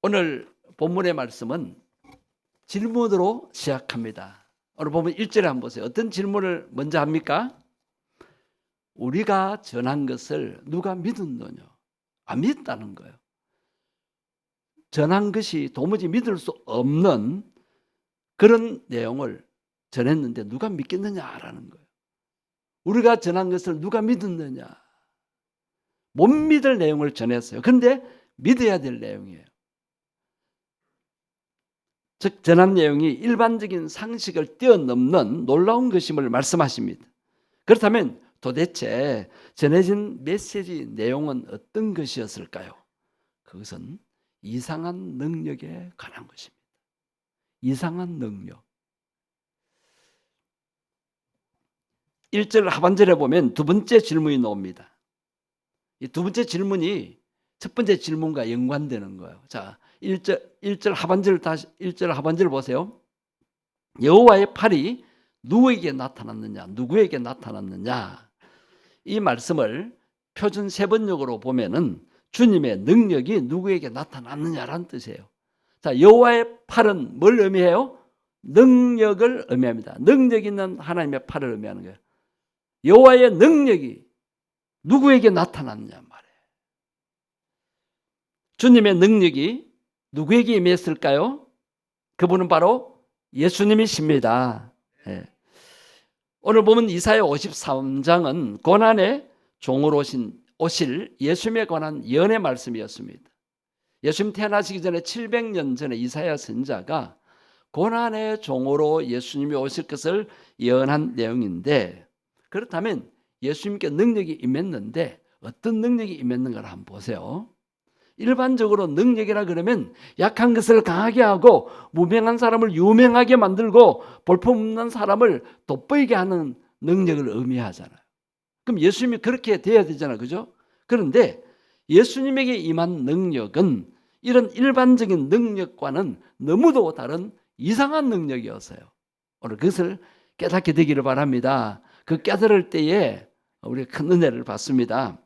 오늘 본문의 말씀은 질문으로 시작합니다. 오늘 보면 1절에 한번 보세요. 어떤 질문을 먼저 합니까? 우리가 전한 것을 누가 믿었느냐? 안 믿었다는 거예요. 전한 것이 도무지 믿을 수 없는 그런 내용을 전했는데 누가 믿겠느냐라는 거예요. 우리가 전한 것을 누가 믿었느냐? 못 믿을 내용을 전했어요. 그런데 믿어야 될 내용이에요. 즉 전한 내용이 일반적인 상식을 뛰어넘는 놀라운 것임을 말씀하십니다. 그렇다면 도대체 전해진 메시지 내용은 어떤 것이었을까요? 그것은 이상한 능력에 관한 것입니다. 이상한 능력. 1절 하반절에 보면 두 번째 질문이 나옵니다. 이 두 번째 질문이 첫 번째 질문과 연관되는 거예요. 자, 1절 하반절 다시 1절 하반절 보세요. 여호와의 팔이 누구에게 나타났느냐? 누구에게 나타났느냐? 이 말씀을 표준 세번역으로 보면은 주님의 능력이 누구에게 나타났느냐라는 뜻이에요. 자, 여호와의 팔은 뭘 의미해요? 능력을 의미합니다. 능력 있는 하나님의 팔을 의미하는 거예요. 여호와의 능력이 누구에게 나타났느냐 말이에요. 주님의 능력이 누구에게 임했을까요? 그분은 바로 예수님이십니다. 예. 오늘 보면 이사야 53장은 고난의 종으로 오실 예수님에 관한 예언의 말씀이었습니다. 예수님 태어나시기 전에 700년 전에 이사야 선지자가 고난의 종으로 예수님이 오실 것을 예언한 내용인데, 그렇다면 예수님께 능력이 임했는데 어떤 능력이 임했는가를 한번 보세요. 일반적으로 능력이라 그러면 약한 것을 강하게 하고 무명한 사람을 유명하게 만들고 볼품없는 사람을 돋보이게 하는 능력을 의미하잖아요. 그럼 예수님이 그렇게 돼야 되잖아요. 그죠? 그런데 예수님에게 임한 능력은 이런 일반적인 능력과는 너무도 다른 이상한 능력이었어요. 오늘 그것을 깨닫게 되기를 바랍니다. 그 깨달을 때에 우리가 큰 은혜를 받습니다.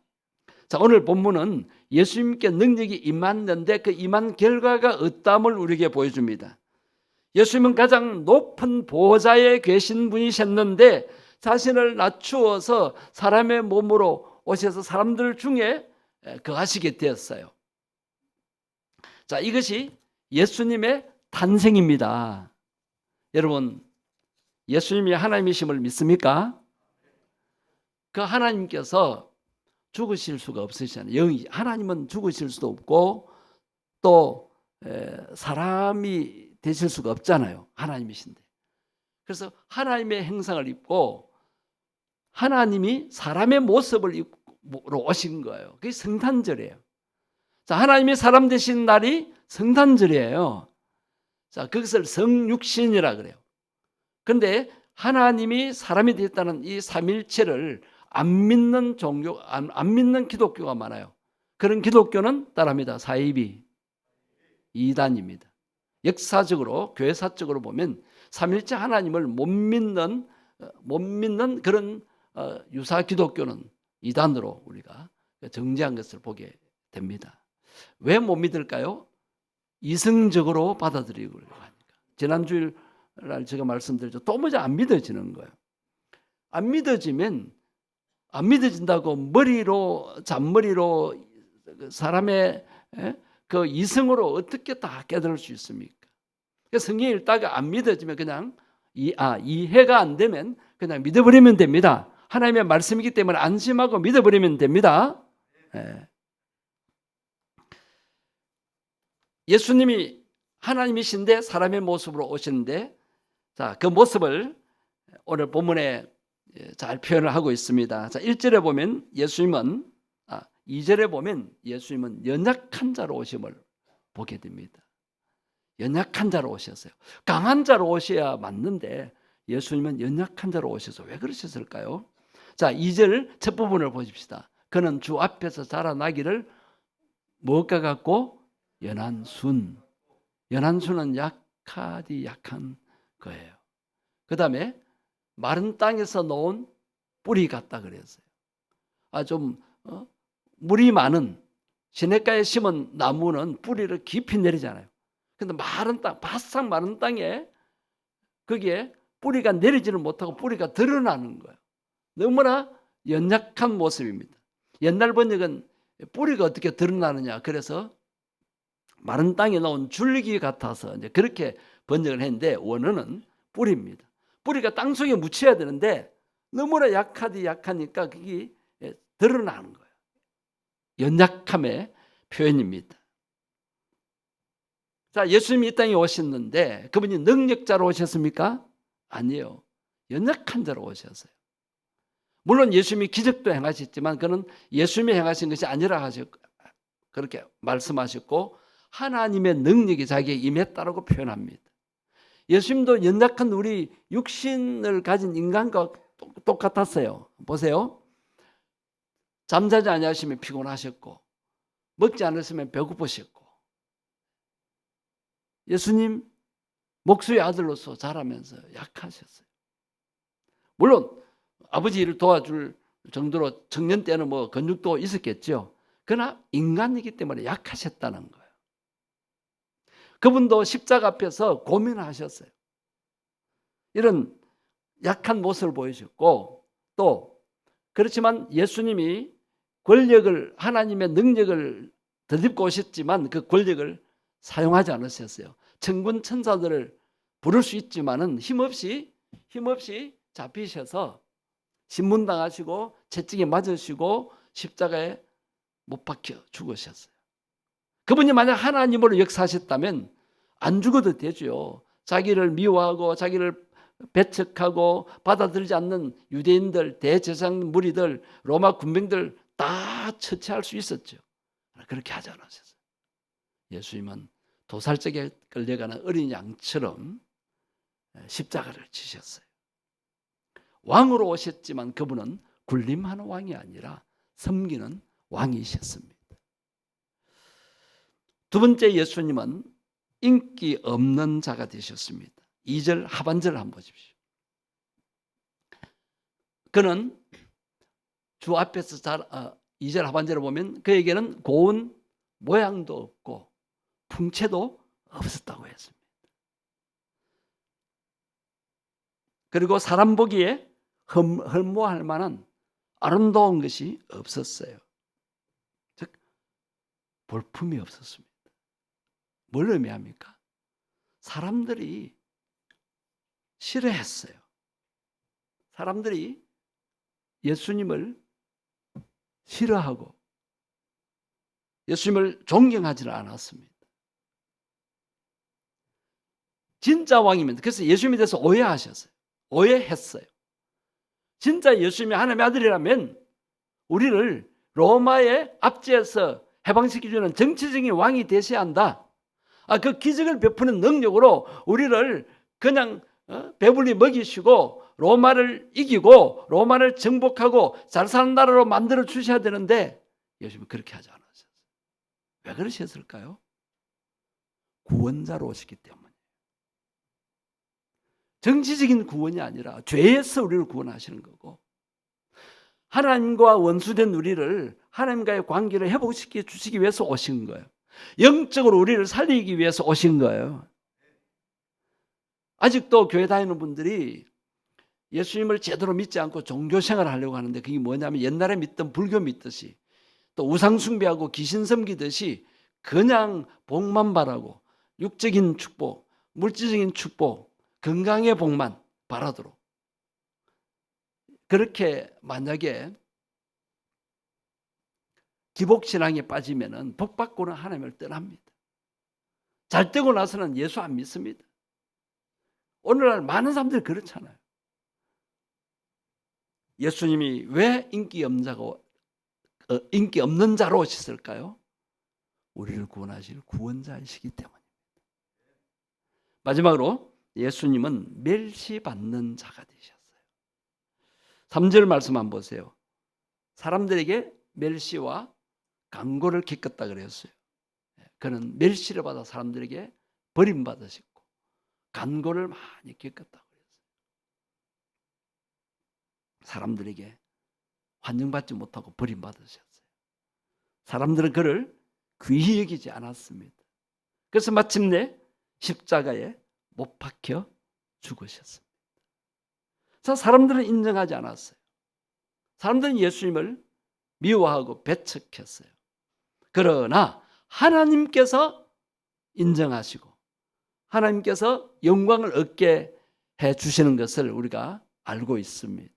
자, 오늘 본문은 예수님께 능력이 임했는데 그 임한 결과가 어떠함을 우리에게 보여줍니다. 예수님은 가장 높은 보좌에 계신 분이셨는데 자신을 낮추어서 사람의 몸으로 오셔서 사람들 중에 거하시게 되었어요. 자, 이것이 예수님의 탄생입니다. 여러분, 예수님이 하나님이심을 믿습니까? 그 하나님께서 죽으실 수가 없으시잖아요. 하나님은 죽으실 수도 없고 또 사람이 되실 수가 없잖아요. 하나님이신데. 그래서 하나님의 형상을 입고 하나님이 사람의 모습을 입고 오신 거예요. 그게 성탄절이에요. 자, 하나님이 사람 되신 날이 성탄절이에요. 자, 그것을 성육신이라 그래요. 그런데 하나님이 사람이 되었다는 이 삼일체를 안 믿는 종교, 안 믿는 기독교가 많아요. 그런 기독교는 따라합니다. 사이비, 이단입니다. 역사적으로, 교회사적으로 보면 삼일체 하나님을 못 믿는 그런 유사 기독교는 이단으로 우리가 정죄한 것을 보게 됩니다. 왜 못 믿을까요? 이성적으로 받아들이고 하니까. 지난주일 날 제가 말씀드렸죠. 도무지 안 믿어지는 거예요. 안 믿어진다고 잔머리로 사람의 그 이성으로 어떻게 다 깨달을 수 있습니까? 성경 읽다가 안 믿어지면 그냥 이해가 안 되면 그냥 믿어버리면 됩니다. 하나님의 말씀이기 때문에 안심하고 믿어버리면 됩니다. 예수님이 하나님이신데 사람의 모습으로 오시는데, 자, 그 모습을 오늘 본문에 잘 표현을 하고 있습니다. 자, 1절에 보면 2절에 보면 예수님은 연약한 자로 오심을 보게 됩니다. 연약한 자로 오셨어요. 강한 자로 오셔야 맞는데 예수님은 연약한 자로 오셔서 왜 그러셨을까요? 자, 2절 첫 부분을 보십시다. 그는 주 앞에서 자라나기를 무엇과 같고 연한순은 약한 거예요. 그 다음에 마른 땅에서 놓은 뿌리 같다 그랬어요. 좀 물이 많은 시냇가에 심은 나무는 뿌리를 깊이 내리잖아요. 근데 마른 땅, 바싹 마른 땅에 거기에 뿌리가 내리지를 못하고 뿌리가 드러나는 거예요. 너무나 연약한 모습입니다. 옛날 번역은 뿌리가 어떻게 드러나느냐, 그래서 마른 땅에 나온 줄기 같아서 이제 그렇게 번역을 했는데, 원어는 뿌리입니다. 뿌리가 땅속에 묻혀야 되는데 너무나 약하니까 그게 드러나는 거예요. 연약함의 표현입니다. 자, 예수님이 이 땅에 오셨는데 그분이 능력자로 오셨습니까? 아니요. 연약한 자로 오셨어요. 물론 예수님이 기적도 행하셨지만 그는 예수님이 행하신 것이 아니라 그렇게 말씀하셨고, 하나님의 능력이 자기에게 임했다라고 표현합니다. 예수님도 연약한 우리 육신을 가진 인간과 똑같았어요. 보세요. 잠자지 아니하시면 피곤하셨고, 먹지 않으시면 배고프셨고, 예수님 목수의 아들로서 자라면서 약하셨어요. 물론 아버지 일을 도와줄 정도로 청년 때는 뭐 근육도 있었겠죠. 그러나 인간이기 때문에 약하셨다는 거예요. 그분도 십자가 앞에서 고민하셨어요. 이런 약한 모습을 보이셨고, 또 그렇지만 예수님이 권력을, 하나님의 능력을 덧입고 오셨지만 그 권력을 사용하지 않으셨어요. 천군 천사들을 부를 수 있지만은 힘없이 잡히셔서 신문당하시고 채찍에 맞으시고 십자가에 못 박혀 죽으셨어요. 그분이 만약 하나님으로 역사하셨다면 안 죽어도 되죠. 자기를 미워하고 자기를 배척하고 받아들이지 않는 유대인들, 대제사장 무리들, 로마 군병들 다 처치할 수 있었죠. 그렇게 하지 않으셨어요. 예수님은 도살적에 끌려가는 어린 양처럼 십자가를 지셨어요. 왕으로 오셨지만 그분은 군림하는 왕이 아니라 섬기는 왕이셨습니다. 두 번째, 예수님은 인기 없는 자가 되셨습니다. 2절 하반절을 한번 보십시오. 그는 주 앞에서 2절 하반절을 보면 그에게는 고운 모양도 없고 풍채도 없었다고 했습니다. 그리고 사람 보기에 흠모할 만한 아름다운 것이 없었어요. 즉 볼품이 없었습니다. 뭘 의미합니까? 사람들이 싫어했어요. 사람들이 예수님을 싫어하고 예수님을 존경하지는 않았습니다. 진짜 왕이면, 그래서 예수님에 대해서 오해했어요. 진짜 예수님이 하나님의 아들이라면 우리를 로마의 압제에서 해방시켜주는 정치적인 왕이 되셔야 한다. 그 기적을 베푸는 능력으로 우리를 그냥 배불리 먹이시고 로마를 이기고 로마를 정복하고 잘 사는 나라로 만들어 주셔야 되는데 예수님은 그렇게 하지 않으셨어요. 왜 그러셨을까요? 구원자로 오셨기 때문에. 정치적인 구원이 아니라 죄에서 우리를 구원하시는 거고, 하나님과 원수된 우리를 하나님과의 관계를 회복시켜 주시기 위해서 오신 거예요. 영적으로 우리를 살리기 위해서 오신 거예요. 아직도 교회 다니는 분들이 예수님을 제대로 믿지 않고 종교생활을 하려고 하는데, 그게 뭐냐면 옛날에 믿던 불교 믿듯이 또 우상숭배하고 귀신 섬기듯이 그냥 복만 바라고 육적인 축복, 물질적인 축복, 건강의 복만 바라도록, 그렇게 만약에 기복신앙에 빠지면은 복 받고는 하나님을 떠납니다. 잘 되고 나서는 예수 안 믿습니다. 오늘날 많은 사람들이 그렇잖아요. 예수님이 왜 인기 없는 자로 오셨을까요? 우리를 구원하실 구원자이시기 때문입니다. 마지막으로 예수님은 멸시받는 자가 되셨어요. 3절 말씀 한번 보세요. 사람들에게 멸시와 간고를 겪었다 그랬어요. 그는 멸시를 받아 사람들에게 버림받으셨고 간고를 많이 겪었다고 그랬어요. 사람들에게 환영받지 못하고 버림받으셨어요. 사람들은 그를 귀히 여기지 않았습니다. 그래서 마침내 십자가에 못 박혀 죽으셨습니다. 자, 사람들은 인정하지 않았어요. 사람들은 예수님을 미워하고 배척했어요. 그러나 하나님께서 인정하시고 하나님께서 영광을 얻게 해 주시는 것을 우리가 알고 있습니다.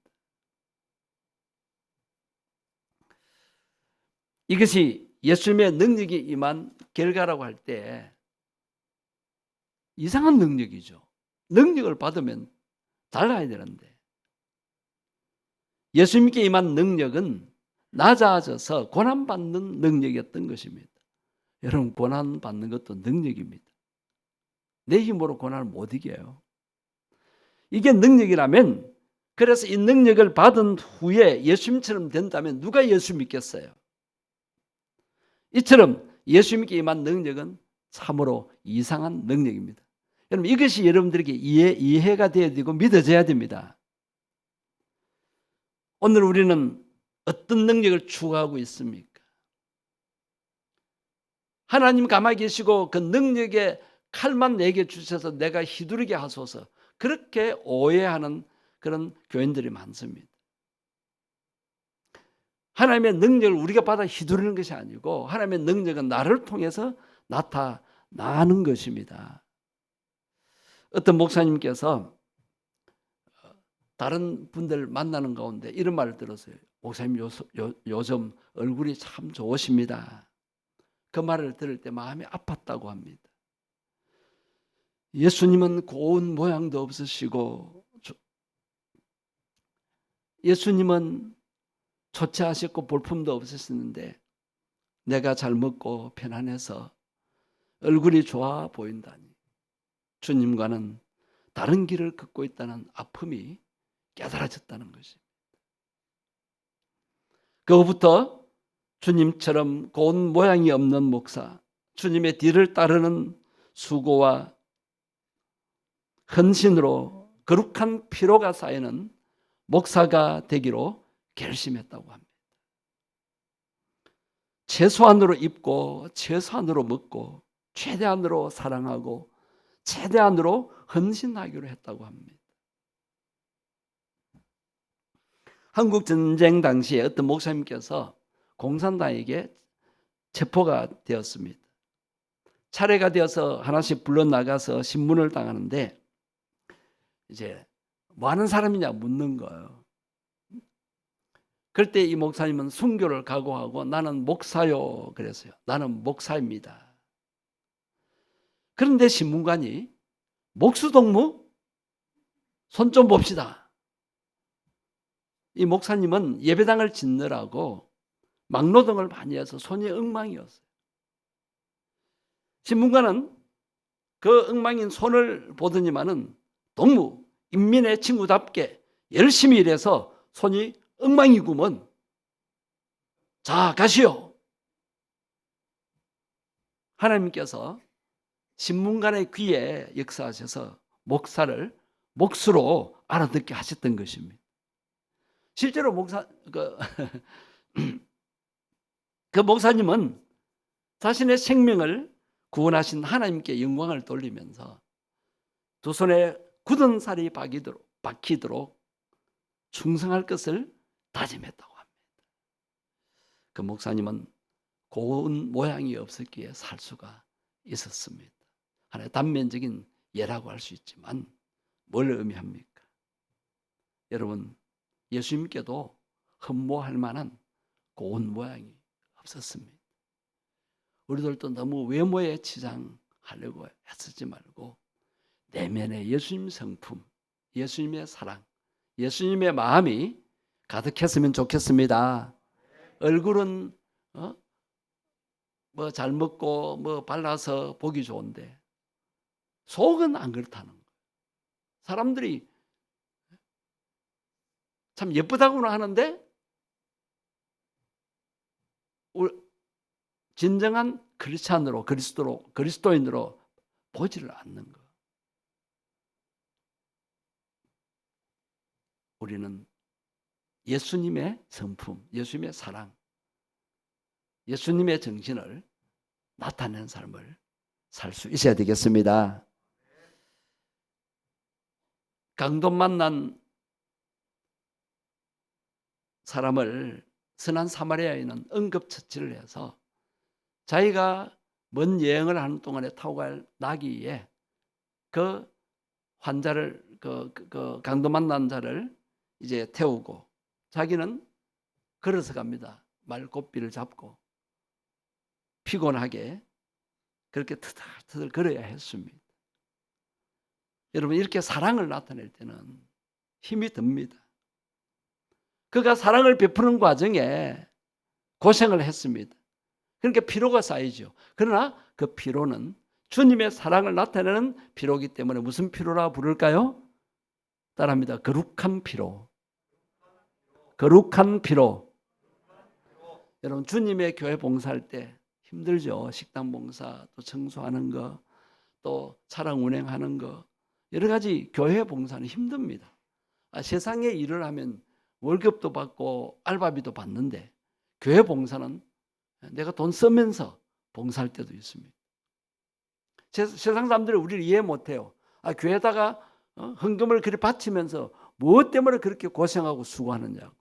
이것이 예수님의 능력이 임한 결과라고 할 때 이상한 능력이죠. 능력을 받으면 달라야 되는데 예수님께 임한 능력은 낮아져서 고난받는 능력이었던 것입니다. 여러분, 고난받는 것도 능력입니다. 내 힘으로 고난을 못 이겨요. 이게 능력이라면, 그래서 이 능력을 받은 후에 예수님처럼 된다면 누가 예수 믿겠어요? 이처럼 예수님께 임한 능력은 참으로 이상한 능력입니다. 여러분, 이것이 여러분들에게 이해가 되어야 되고 믿어져야 됩니다. 오늘 우리는 어떤 능력을 추구하고 있습니까? 하나님 가만히 계시고 그 능력의 칼만 내게 주셔서 내가 휘두르게 하소서, 그렇게 오해하는 그런 교인들이 많습니다. 하나님의 능력을 우리가 받아 휘두르는 것이 아니고 하나님의 능력은 나를 통해서 나타나는 것입니다. 어떤 목사님께서 다른 분들 만나는 가운데 이런 말을 들었어요. 목사님 요즘 얼굴이 참 좋으십니다. 그 말을 들을 때 마음이 아팠다고 합니다. 예수님은 고운 모양도 없으시고 예수님은 초췌하셨고 볼품도 없으셨는데 내가 잘 먹고 편안해서 얼굴이 좋아 보인다니 주님과는 다른 길을 걷고 있다는 아픔이 깨달아졌다는 것입니다. 그후부터 주님처럼 고운 모양이 없는 목사, 주님의 뒤를 따르는 수고와 헌신으로 거룩한 피로가 쌓이는 목사가 되기로 결심했다고 합니다. 최소한으로 입고 최소한으로 먹고 최대한으로 사랑하고 최대한으로 헌신하기로 했다고 합니다. 한국 전쟁 당시에 어떤 목사님께서 공산당에게 체포가 되었습니다. 차례가 되어서 하나씩 불러나가서 신문을 당하는데 이제 뭐 하는 사람이냐 묻는 거예요. 그럴 때 이 목사님은 순교를 각오하고 나는 목사요 그랬어요. 나는 목사입니다. 그런데 신문관이 목수동무? 손 좀 봅시다. 이 목사님은 예배당을 짓느라고 막노동을 많이 해서 손이 엉망이었어요. 신문관은 그 엉망인 손을 보더니만은 동무, 인민의 친구답게 열심히 일해서 손이 엉망이구먼. 자, 가시오. 하나님께서 신문관의 귀에 역사하셔서 목사를 목수로 알아듣게 하셨던 것입니다. 실제로 그 목사님은 자신의 생명을 구원하신 하나님께 영광을 돌리면서 두 손에 굳은 살이 박히도록 충성할 것을 다짐했다고 합니다. 그 목사님은 고운 모양이 없었기에 살 수가 있었습니다. 하나의 단면적인 예라고 할 수 있지만 뭘 의미합니까? 여러분, 예수님께도 흠모할 만한 고운 모양이 없었습니다. 우리들도 너무 외모에 치장하려고 애쓰지 말고 내면의 예수님 성품, 예수님의 사랑, 예수님의 마음이 가득했으면 좋겠습니다. 얼굴은 뭐 잘 먹고 뭐 발라서 보기 좋은데 속은 안 그렇다는 거예요. 사람들이 참 예쁘다고는 하는데 진정한 크리스찬으로 그리스도인으로 보지를 않는 것. 우리는 예수님의 성품, 예수님의 사랑, 예수님의 정신을 나타내는 삶을 살 수 있어야 되겠습니다. 강도 만난 사람을 선한 사마리아인은 응급처치를 해서 자기가 먼 여행을 하는 동안에 타고 갈 나귀에 그 환자를 그 강도 만난 자를 이제 태우고 자기는 걸어서 갑니다. 말고삐를 잡고 피곤하게 그렇게 터덜터덜 걸어야 했습니다. 여러분 이렇게 사랑을 나타낼 때는 힘이 듭니다. 그가 사랑을 베푸는 과정에 고생을 했습니다. 그러니까 피로가 쌓이죠. 그러나 그 피로는 주님의 사랑을 나타내는 피로이기 때문에 무슨 피로라 부를까요? 따라합니다. 거룩한 피로. 거룩한 피로. 여러분 주님의 교회 봉사할 때 힘들죠. 식당 봉사, 또 청소하는 거, 또 차량 운행하는 거, 여러 가지 교회 봉사는 힘듭니다. 세상에 일을 하면 월급도 받고 알바비도 받는데 교회 봉사는 내가 돈 쓰면서 봉사할 때도 있습니다. 세상 사람들이 우리를 이해 못해요. 교회에다가 헌금을 그렇게 바치면서 무엇 때문에 그렇게 고생하고 수고하느냐고.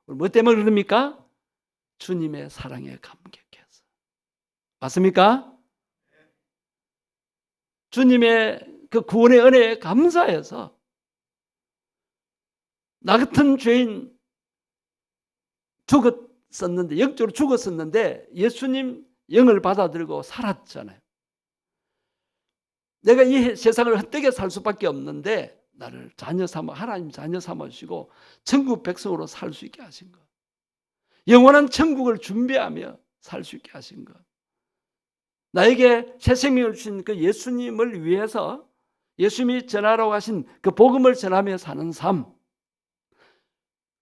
뭐 때문에 그럽니까? 주님의 사랑에 감격해서. 맞습니까? 주님의 그 구원의 은혜에 감사해서 나 같은 죄인 죽었었는데, 영적으로 죽었었는데 예수님 영을 받아들고 살았잖아요. 내가 이 세상을 헛되게 살 수밖에 없는데 나를 자녀 삼아, 하나님 자녀 삼으시고 천국 백성으로 살 수 있게 하신 것, 영원한 천국을 준비하며 살 수 있게 하신 것, 나에게 새 생명을 주신 그 예수님을 위해서 예수님이 전하라고 하신 그 복음을 전하며 사는 삶,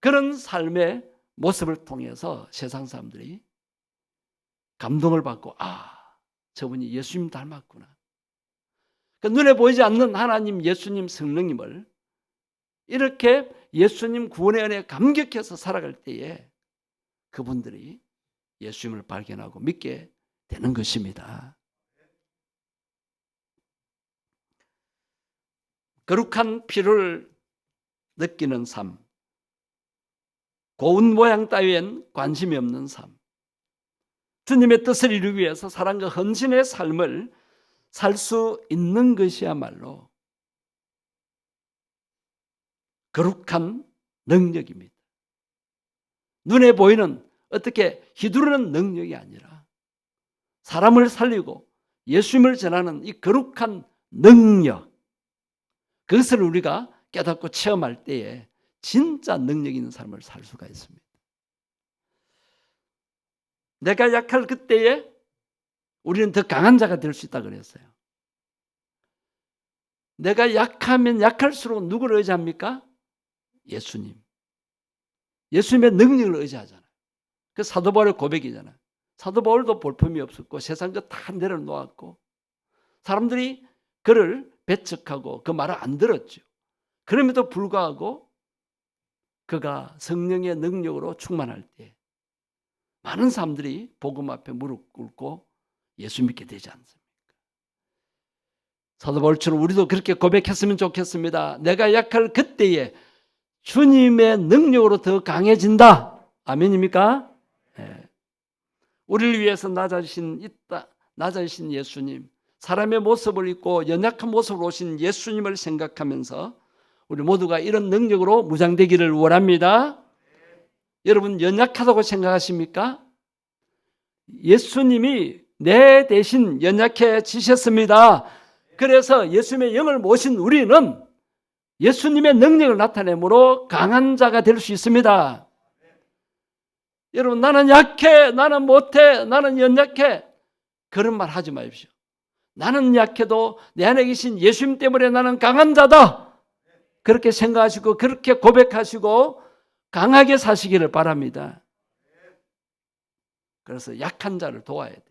그런 삶의 모습을 통해서 세상 사람들이 감동을 받고 저분이 예수님 닮았구나. 그 눈에 보이지 않는 하나님, 예수님, 성령님을 이렇게 예수님 구원의 은혜에 감격해서 살아갈 때에 그분들이 예수님을 발견하고 믿게 되는 것입니다. 거룩한 피를 느끼는 삶, 고운 모양 따위엔 관심이 없는 삶, 주님의 뜻을 이루기 위해서 사랑과 헌신의 삶을 살 수 있는 것이야말로 거룩한 능력입니다. 눈에 보이는 어떻게 휘두르는 능력이 아니라 사람을 살리고 예수님을 전하는 이 거룩한 능력, 그것을 우리가 깨닫고 체험할 때에 진짜 능력 있는 삶을 살 수가 있습니다. 내가 약할 그때에 우리는 더 강한 자가 될 수 있다 그랬어요. 내가 약하면 약할수록 누구를 의지합니까? 예수님. 예수님의 능력을 의지하잖아요. 그 사도 바울의 고백이잖아요. 사도 바울도 볼품이 없었고 세상 것 다 내려놓았고 사람들이 그를 배척하고 그 말을 안 들었죠. 그럼에도 불구하고 그가 성령의 능력으로 충만할 때 많은 사람들이 복음 앞에 무릎 꿇고 예수 믿게 되지 않습니까? 사도 바울처럼 우리도 그렇게 고백했으면 좋겠습니다. 내가 약할 그때에 주님의 능력으로 더 강해진다. 아멘입니까? 네. 우리를 위해서 낮아지신 예수님, 사람의 모습을 입고 연약한 모습으로 오신 예수님을 생각하면서 우리 모두가 이런 능력으로 무장되기를 원합니다. 여러분 연약하다고 생각하십니까? 예수님이 내 대신 연약해지셨습니다. 그래서 예수님의 영을 모신 우리는 예수님의 능력을 나타내므로 강한 자가 될 수 있습니다. 여러분 나는 약해, 나는 못해, 나는 연약해, 그런 말 하지 마십시오. 나는 약해도 내 안에 계신 예수님 때문에 나는 강한 자다, 그렇게 생각하시고 그렇게 고백하시고 강하게 사시기를 바랍니다. 그래서 약한 자를 도와야 돼.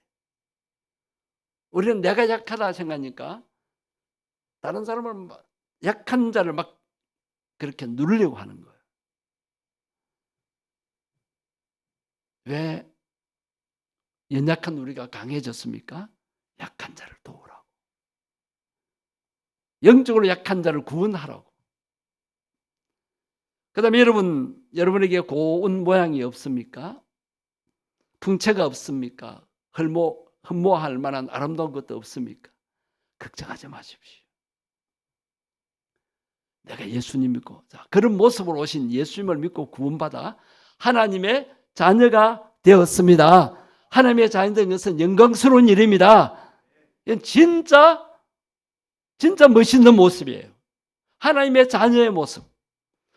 우리는 내가 약하다 생각하니까 다른 사람을 약한 자를 막 그렇게 누르려고 하는 거예요. 왜 연약한 우리가 강해졌습니까? 약한 자를 도우라고. 영적으로 약한 자를 구원하라고. 그 다음에 여러분에게 고운 모양이 없습니까? 풍채가 없습니까? 흠모할 만한 아름다운 것도 없습니까? 걱정하지 마십시오. 내가 예수님 믿고, 자, 그런 모습으로 오신 예수님을 믿고 구원받아 하나님의 자녀가 되었습니다. 하나님의 자녀 된 것은 영광스러운 일입니다. 이건 진짜 멋있는 모습이에요. 하나님의 자녀의 모습,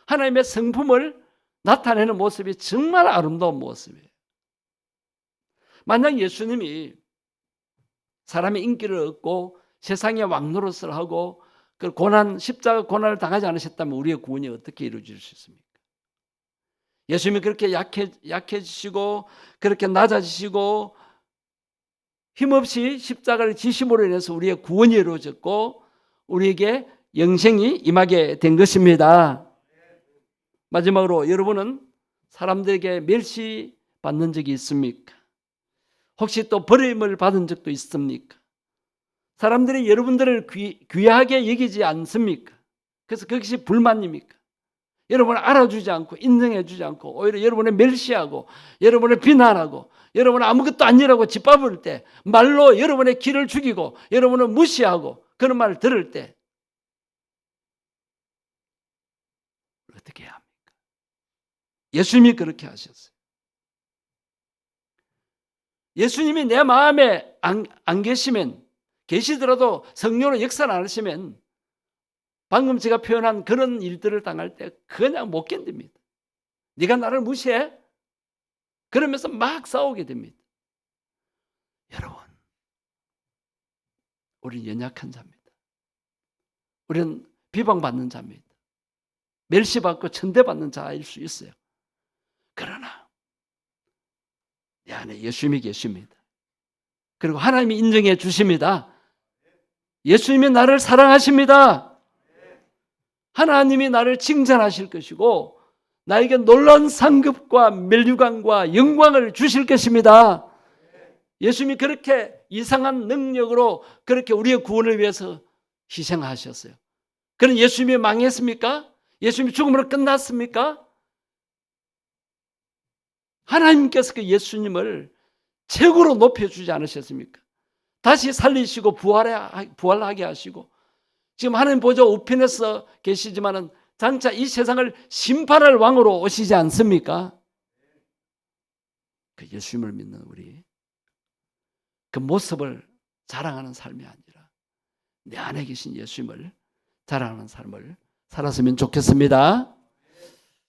하나님의 성품을 나타내는 모습이 정말 아름다운 모습이에요. 만약 예수님이 사람의 인기를 얻고 세상의 왕노릇을 하고 그 십자가 고난을 당하지 않으셨다면 우리의 구원이 어떻게 이루어질 수 있습니까? 예수님이 그렇게 약해지시고 그렇게 낮아지시고 힘없이 십자가를 지심으로 인해서 우리의 구원이 이루어졌고 우리에게 영생이 임하게 된 것입니다. 마지막으로 여러분은 사람들에게 멸시받는 적이 있습니까? 혹시 또 버림을 받은 적도 있습니까? 사람들이 여러분들을 귀하게 여기지 않습니까? 그래서 그것이 불만입니까? 여러분을 알아주지 않고 인정해주지 않고 오히려 여러분을 멸시하고 여러분을 비난하고 여러분을 아무것도 아니라고 짓밟을 때 말로 여러분의 길을 죽이고 여러분을 무시하고 그런 말을 들을 때 어떻게 해야 합니까? 예수님이 그렇게 하셨어요. 예수님이 내 마음에 안 계시더라도 성령으로 역사를 안 하시면 방금 제가 표현한 그런 일들을 당할 때 그냥 못 견딥니다. 네가 나를 무시해? 그러면서 막 싸우게 됩니다. 여러분, 우리는 연약한 자입니다. 우리는 비방받는 자입니다. 멸시받고 천대받는 자일 수 있어요. 그러나 내 안에 예수님이 계십니다. 그리고 하나님이 인정해 주십니다. 예수님이 나를 사랑하십니다. 하나님이 나를 칭찬하실 것이고 나에게 놀라운 상급과 멸류관과 영광을 주실 것입니다. 예수님이 그렇게 이상한 능력으로 그렇게 우리의 구원을 위해서 희생하셨어요. 그럼 예수님이 망했습니까? 예수님이 죽음으로 끝났습니까? 하나님께서 그 예수님을 최고로 높여주지 않으셨습니까? 다시 살리시고 부활하게 하시고 지금 하나님 보좌 우편에서 계시지만은 장차 이 세상을 심판할 왕으로 오시지 않습니까? 그 예수님을 믿는 우리 그 모습을 자랑하는 삶이 아니라 내 안에 계신 예수님을 자랑하는 삶을 살았으면 좋겠습니다.